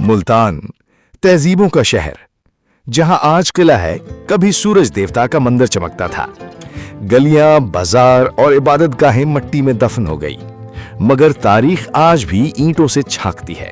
मुल्तान, तहजीबों का शहर, जहां आज किला है, कभी सूरज देवता का मंदिर चमकता था। गलियां, बाजार और इबादत गाहें मिट्टी में दफन हो गई, मगर तारीख आज भी ईंटों से झांकती है।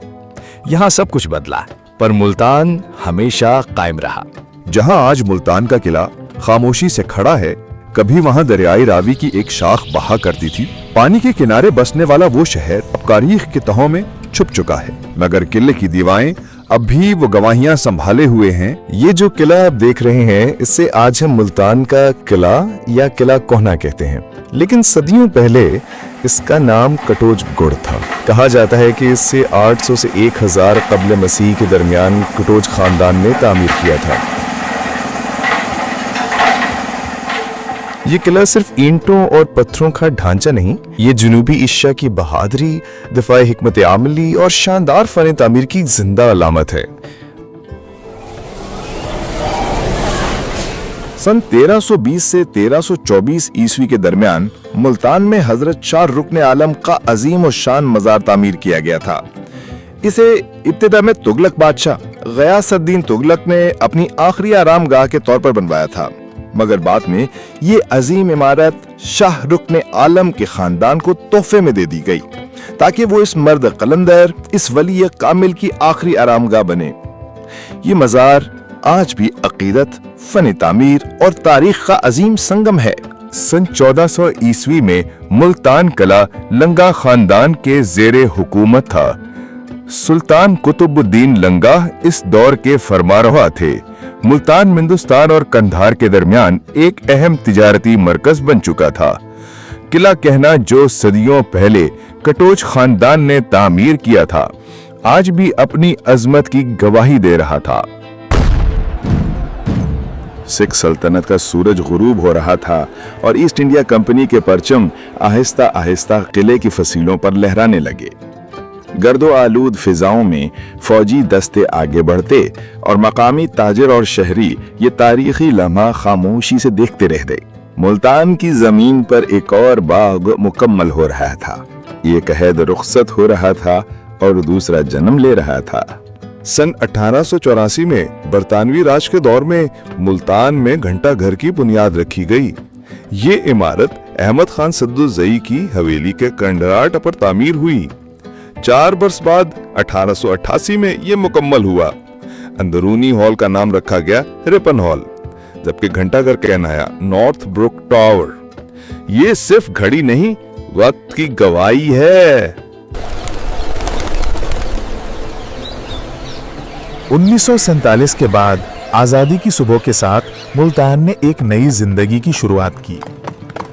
यहां सब कुछ बदला, पर मुल्तान हमेशा कायम रहा। जहां आज मुल्तान का किला खामोशी से खड़ा है, कभी वहां दरियाई रावी की एक शाख बहा करती थी। पानी के किनारे बसने वाला वो शहर अब तारीख के तहों में छुप चुका है, मगर किले की दीवारें अब भी वो गवाहियां संभाले हुए हैं। ये जो किला आप देख रहे हैं, इससे आज हम मुल्तान का किला या किला कोहना कहते हैं, लेकिन सदियों पहले इसका नाम कटोज गुड़ था। कहा जाता है कि इसे 800 से 1000 कब्ल मसीह के दरमियान कटोज खानदान ने तामीर किया था। ये किला सिर्फ ईंटों और पत्थरों का ढांचा नहीं, ये जनूबी एशिया की बहादुरी, दिफाई हिकमत आमली और शानदार फन तामीर की जिंदा अलामत है। सन 1320 से 1324 ईस्वी के दरमियान मुल्तान में हजरत शाह रुकन आलम का अजीम और शान मजार तामीर किया गया था। इसे इब्तिदा में तुगलक बादशाह गयासुद्दीन तुगलक ने अपनी आखिरी आरामगाह के तौर पर बनवाया था, मगर बाद में ये अजीम इमारत शाह रुकन आलम के खानदान को तोहफे में दे दी गई, ताकि वो इस मर्द कलंदर, इस वली कामिल की आखिरी आरामगाह बने। ये मजार आज भी अकीदत, फन तामीर और तारीख का अजीम संगम है। सन 1400 ईस्वी में मुल्तान किला लंगा खानदान के जेरे हुकूमत था। सुल्तान कुतुबुद्दीन लंगा इस दौर के फरमारवा थे। मुल्तान हिंदुस्तान और कंधार के दरमियान एक अहम तिजारती मरकज बन चुका था। किला कहना, जो सदियों पहले कटोज खानदान ने तामीर किया था, आज भी अपनी अजमत की गवाही दे रहा था। सिख सल्तनत का सूरज गुरूब हो रहा था और ईस्ट इंडिया कंपनी के परचम आहिस्ता आहिस्ता किले की फसीलों पर लहराने लगे। गर्दो आलूद फिजाओं में फौजी दस्ते आगे बढ़ते और मकामी ताजिर और शहरी ये तारीखी लम्हा खामोशी से देखते रह गए। मुल्तान की जमीन पर एक और बाग मुकम्मल हो रहा था। एक अहद रुखसत हो रहा था और दूसरा जन्म ले रहा था। सन 1884 में बरतानवी राज के दौर में मुल्तान में घंटा घर की बुनियाद रखी गई। ये इमारत अहमद खान सद्दुज़ई की हवेली के कंडराट पर तामीर हुई। 4 बरस बाद 1888 में ये मुकम्मल हुआ। अंदरूनी हॉल का नाम रखा गया रिपन हॉल, जबकि घंटाघर कहलाया नॉर्थ ब्रुक टावर। ये सिर्फ घड़ी नहीं, वक्त की गवाही है। 1947 के बाद आजादी की सुबह के साथ मुल्तान ने एक नई जिंदगी की शुरुआत की।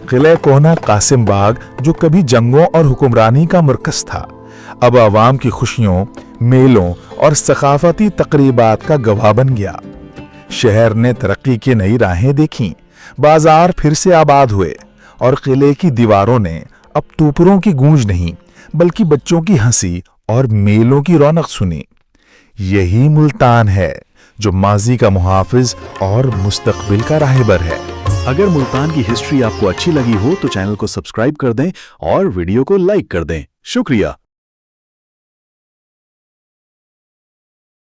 किले कोहना कासिम बाग, जो कभी जंगों और हुक्मरानी का मरकज था, अब आवाम की खुशियों, मेलों और सकाफती तकरीबात का गवाह बन गया। शहर ने तरक्की की नई राहें देखीं, बाजार फिर से आबाद हुए और किले की दीवारों ने अब टूपरों की गूंज नहीं, बल्कि बच्चों की हंसी और मेलों की रौनक सुनी। यही मुल्तान है जो माजी का मुहाफिज और मुस्तकबिल का राहबर है। अगर मुल्तान की हिस्ट्री आपको अच्छी लगी हो तो चैनल को सब्सक्राइब कर दें और वीडियो को लाइक कर दें। शुक्रिया।